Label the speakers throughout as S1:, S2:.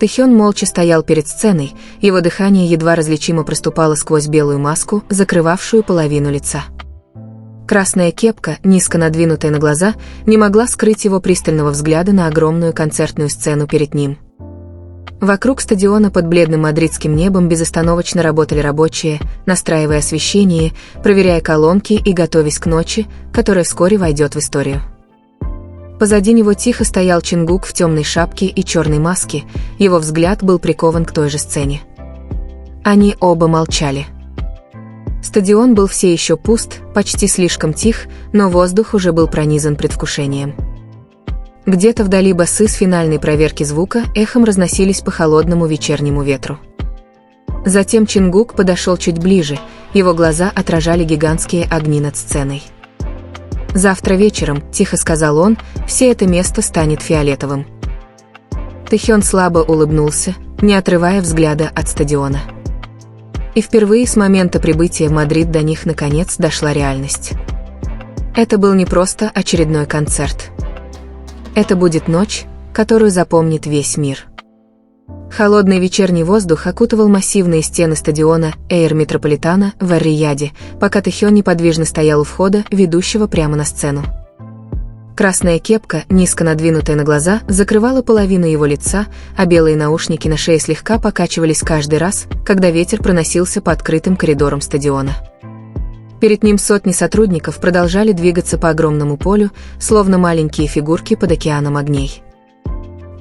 S1: Тэхён молча стоял перед сценой, его дыхание едва различимо проступало сквозь белую маску, закрывавшую половину лица. Красная кепка, низко надвинутая на глаза, не могла скрыть его пристального взгляда на огромную концертную сцену перед ним. Вокруг стадиона под бледным мадридским небом безостановочно работали рабочие, настраивая освещение, проверяя колонки и готовясь к ночи, которая вскоре войдет в историю. Позади него тихо стоял Чингук в темной шапке и черной маске, его взгляд был прикован к той же сцене. Они оба молчали. Стадион был все еще пуст, почти слишком тих, но воздух уже был пронизан предвкушением. Где-то вдали басы с финальной проверки звука эхом разносились по холодному вечернему ветру. Затем Чингук подошел чуть ближе, его глаза отражали гигантские огни над сценой. «Завтра вечером», — тихо сказал он, — «все это место станет фиолетовым». Тэхён слабо улыбнулся, не отрывая взгляда от стадиона. И впервые с момента прибытия в Мадрид до них наконец дошла реальность. Это был не просто очередной концерт. Это будет ночь, которую запомнит весь мир. Холодный вечерний воздух окутывал массивные стены стадиона Эйр Метрополитано в Эр-Рияде, пока Тэхён неподвижно стоял у входа, ведущего прямо на сцену. Красная кепка, низко надвинутая на глаза, закрывала половину его лица, а белые наушники на шее слегка покачивались каждый раз, когда ветер проносился по открытым коридорам стадиона. Перед ним сотни сотрудников продолжали двигаться по огромному полю, словно маленькие фигурки под океаном огней.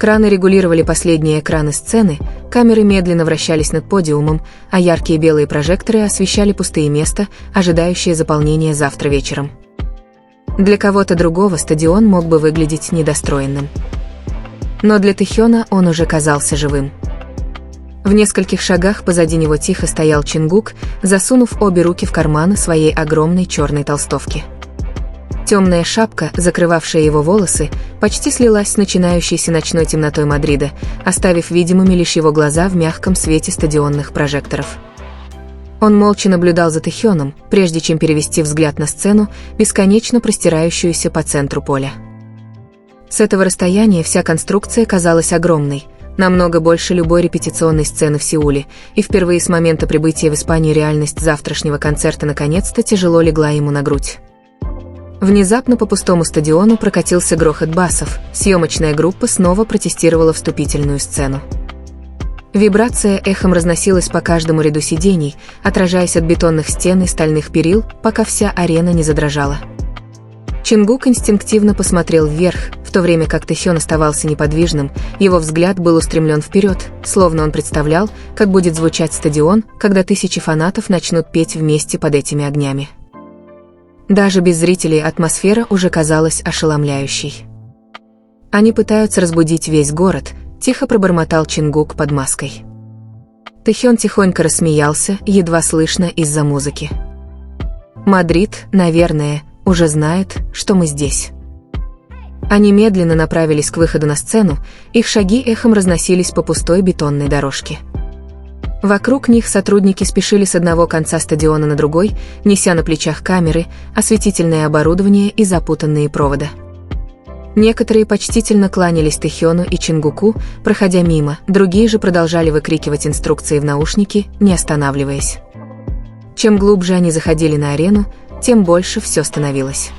S1: Краны регулировали последние экраны сцены, камеры медленно вращались над подиумом, а яркие белые прожекторы освещали пустые места, ожидающие заполнения завтра вечером. Для кого-то другого стадион мог бы выглядеть недостроенным. Но для Тэхёна он уже казался живым. В нескольких шагах позади него тихо стоял Чингук, засунув обе руки в карманы своей огромной черной толстовки. Темная шапка, закрывавшая его волосы, почти слилась с начинающейся ночной темнотой Мадрида, оставив видимыми лишь его глаза в мягком свете стадионных прожекторов. Он молча наблюдал за Тэхёном, прежде чем перевести взгляд на сцену, бесконечно простирающуюся по центру поля. С этого расстояния вся конструкция казалась огромной, намного больше любой репетиционной сцены в Сеуле, и впервые с момента прибытия в Испанию реальность завтрашнего концерта наконец-то тяжело легла ему на грудь. Внезапно по пустому стадиону прокатился грохот басов, съемочная группа снова протестировала вступительную сцену. Вибрация эхом разносилась по каждому ряду сидений, отражаясь от бетонных стен и стальных перил, пока вся арена не задрожала. Чингук инстинктивно посмотрел вверх, в то время как Тэхён оставался неподвижным, его взгляд был устремлен вперед, словно он представлял, как будет звучать стадион, когда тысячи фанатов начнут петь вместе под этими огнями. Даже без зрителей атмосфера уже казалась ошеломляющей. Они пытаются разбудить весь город, тихо пробормотал Чингук под маской. Тэхён тихонько рассмеялся, едва слышно из-за музыки. «Мадрид, наверное, уже знает, что мы здесь». Они медленно направились к выходу на сцену, их шаги эхом разносились по пустой бетонной дорожке. Вокруг них сотрудники спешили с одного конца стадиона на другой, неся на плечах камеры, осветительное оборудование и запутанные провода. Некоторые почтительно кланялись Тэхёну и Чингуку, проходя мимо, другие же продолжали выкрикивать инструкции в наушники, не останавливаясь. Чем глубже они заходили на арену, тем больше все становилось.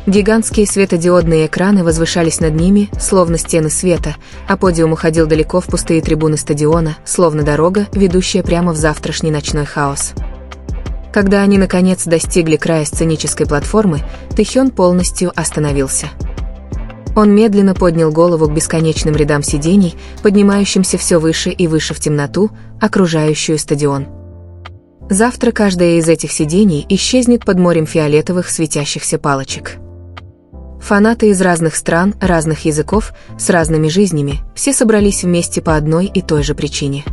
S1: Гигантские светодиодные экраны возвышались над ними, словно стены света, а подиум уходил далеко в пустые трибуны стадиона, словно дорога, ведущая прямо в завтрашний ночной хаос. Когда они наконец достигли края сценической платформы, Тэхён полностью остановился. Он медленно поднял голову к бесконечным рядам сидений, поднимающимся все выше и выше в темноту, окружающую стадион. Завтра каждое из этих сидений исчезнет под морем фиолетовых светящихся палочек. Фанаты из разных стран, разных языков, с разными жизнями, все собрались вместе по одной и той же причине.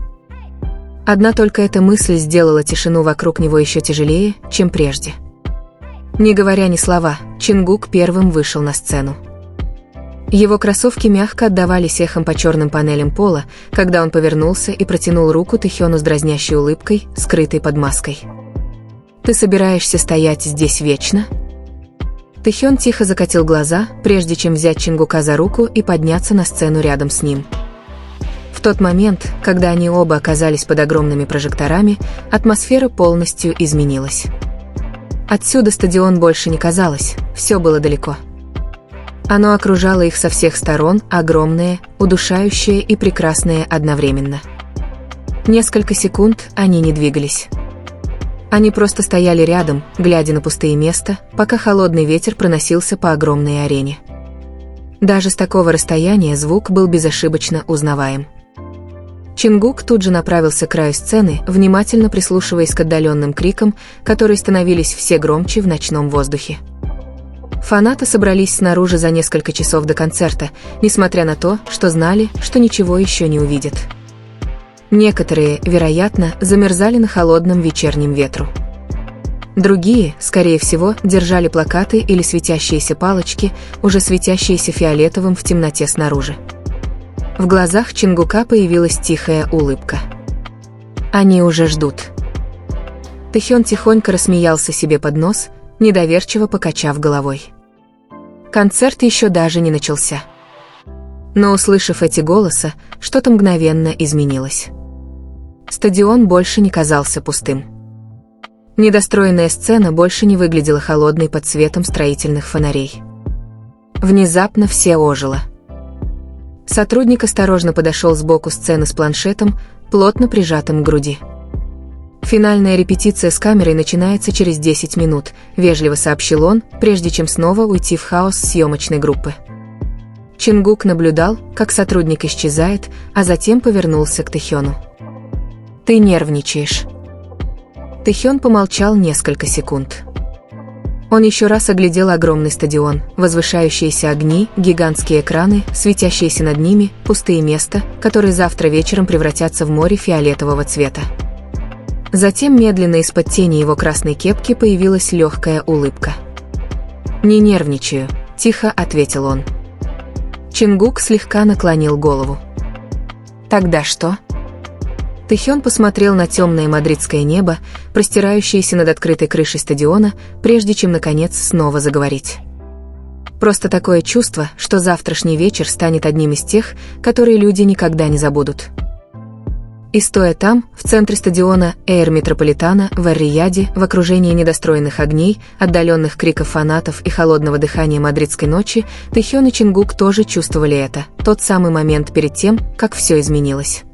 S1: Одна только эта мысль сделала тишину вокруг него еще тяжелее, чем прежде. Не говоря ни слова, Чингук первым вышел на сцену. Его кроссовки мягко отдавались эхом по черным панелям пола, когда он повернулся и протянул руку Тэхёну с дразнящей улыбкой, скрытой под маской. «Ты собираешься стоять здесь вечно?» Тэхён тихо закатил глаза, прежде чем взять Чингука за руку и подняться на сцену рядом с ним. В тот момент, когда они оба оказались под огромными прожекторами, атмосфера полностью изменилась. Отсюда стадион больше не казалось, все было далеко. Оно окружало их со всех сторон, огромное, удушающее и прекрасное одновременно. Несколько секунд они не двигались. Они просто стояли рядом, глядя на пустые места, пока холодный ветер проносился по огромной арене. Даже с такого расстояния звук был безошибочно узнаваем. Чингук тут же направился к краю сцены, внимательно прислушиваясь к отдаленным крикам, которые становились все громче в ночном воздухе. Фанаты собрались снаружи за несколько часов до концерта, несмотря на то, что знали, что ничего еще не увидят. Некоторые, вероятно, замерзали на холодном вечернем ветру. Другие, скорее всего, держали плакаты или светящиеся палочки, уже светящиеся фиолетовым в темноте снаружи. В глазах Чингука появилась тихая улыбка. Они уже ждут. Тэхён тихонько рассмеялся себе под нос, недоверчиво покачав головой. Концерт еще даже не начался. Но, услышав эти голоса, что-то мгновенно изменилось. Стадион больше не казался пустым. Недостроенная сцена больше не выглядела холодной под светом строительных фонарей. Внезапно все ожило. Сотрудник осторожно подошел сбоку сцены с планшетом, плотно прижатым к груди. «Финальная репетиция с камерой начинается через 10 минут», — вежливо сообщил он, прежде чем снова уйти в хаос съемочной группы. Чингук наблюдал, как сотрудник исчезает, а затем повернулся к Тэхёну. «Ты нервничаешь». Тэхён помолчал несколько секунд. Он еще раз оглядел огромный стадион, возвышающиеся огни, гигантские экраны, светящиеся над ними, пустые места, которые завтра вечером превратятся в море фиолетового цвета. Затем медленно из-под тени его красной кепки появилась легкая улыбка. «Не нервничаю», — тихо ответил он. Чингук слегка наклонил голову. «Тогда что?» Тэхён посмотрел на темное мадридское небо, простирающееся над открытой крышей стадиона, прежде чем, наконец, снова заговорить. «Просто такое чувство, что завтрашний вечер станет одним из тех, которые люди никогда не забудут». И стоя там, в центре стадиона Эйр Метрополитана в Эр-Рияде, в окружении недостроенных огней, отдаленных криков фанатов и холодного дыхания мадридской ночи, Тэхён и Чингук тоже чувствовали это, тот самый момент перед тем, как все изменилось.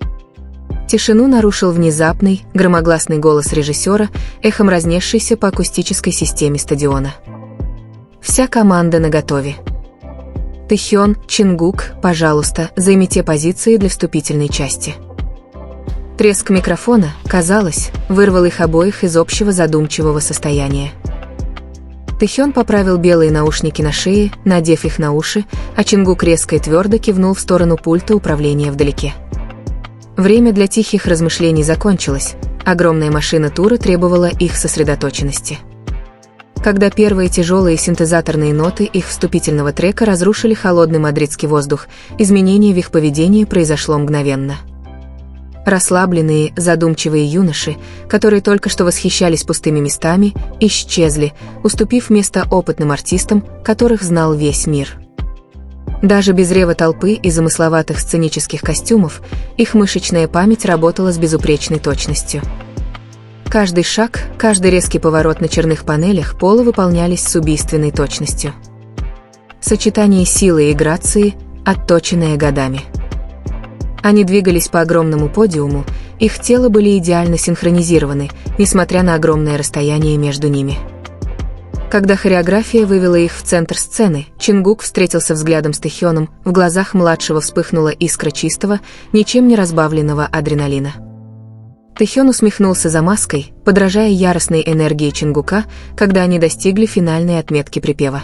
S1: Тишину нарушил внезапный, громогласный голос режиссера, эхом разнесшийся по акустической системе стадиона. «Вся команда наготове. Тэхён, Чингук, пожалуйста, займите позиции для вступительной части». Треск микрофона, казалось, вырвал их обоих из общего задумчивого состояния. Тэхён поправил белые наушники на шее, надев их на уши, а Чингук резко и твердо кивнул в сторону пульта управления вдалеке. Время для тихих размышлений закончилось, огромная машина тура требовала их сосредоточенности. Когда первые тяжелые синтезаторные ноты их вступительного трека разрушили холодный мадридский воздух, изменение в их поведении произошло мгновенно. Расслабленные, задумчивые юноши, которые только что восхищались пустыми местами, исчезли, уступив место опытным артистам, которых знал весь мир. Даже без рева толпы и замысловатых сценических костюмов, их мышечная память работала с безупречной точностью. Каждый шаг, каждый резкий поворот на черных панелях пола выполнялись с убийственной точностью. Сочетание силы и грации, отточенное годами. Они двигались по огромному подиуму, их тела были идеально синхронизированы, несмотря на огромное расстояние между ними. Когда хореография вывела их в центр сцены, Чингук встретился взглядом с Тэхёном, в глазах младшего вспыхнула искра чистого, ничем не разбавленного адреналина. Тэхён усмехнулся за маской, подражая яростной энергии Чингука, когда они достигли финальной отметки припева.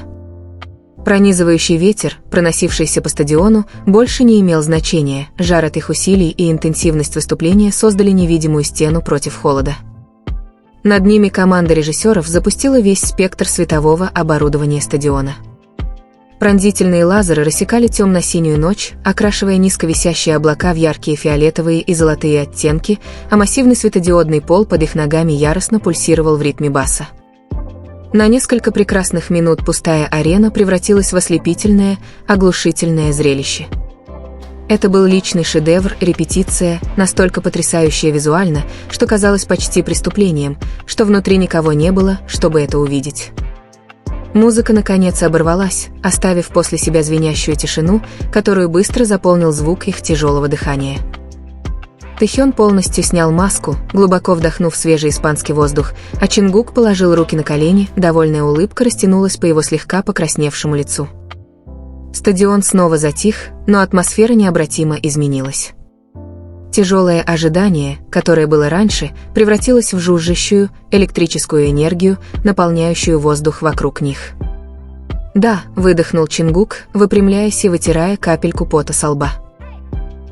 S1: Пронизывающий ветер, проносившийся по стадиону, больше не имел значения, жар от их усилий и интенсивность выступления создали невидимую стену против холода. Над ними команда режиссеров запустила весь спектр светового оборудования стадиона. Пронзительные лазеры рассекали темно-синюю ночь, окрашивая низковисящие облака в яркие фиолетовые и золотые оттенки, а массивный светодиодный пол под их ногами яростно пульсировал в ритме баса. На несколько прекрасных минут пустая арена превратилась в ослепительное, оглушительное зрелище. Это был личный шедевр, репетиция, настолько потрясающая визуально, что казалось почти преступлением, что внутри никого не было, чтобы это увидеть. Музыка наконец оборвалась, оставив после себя звенящую тишину, которую быстро заполнил звук их тяжелого дыхания. Тэхён полностью снял маску, глубоко вдохнув свежий испанский воздух, а Чингук положил руки на колени, довольная улыбка растянулась по его слегка покрасневшему лицу. Стадион снова затих, но атмосфера необратимо изменилась. Тяжелое ожидание, которое было раньше, превратилось в жужжащую, электрическую энергию, наполняющую воздух вокруг них. «Да», — выдохнул Чингук, выпрямляясь и вытирая капельку пота со лба.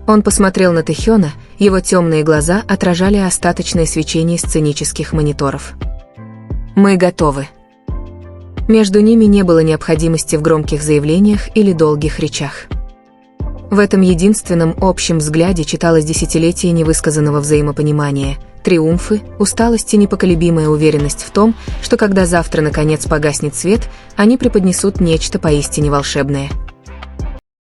S1: Он посмотрел на Тэхёна, его темные глаза отражали остаточное свечение сценических мониторов. «Мы готовы». Между ними не было необходимости в громких заявлениях или долгих речах. В этом единственном общем взгляде читалось десятилетие невысказанного взаимопонимания, триумфы, усталость и непоколебимая уверенность в том, что когда завтра наконец погаснет свет, они преподнесут нечто поистине волшебное.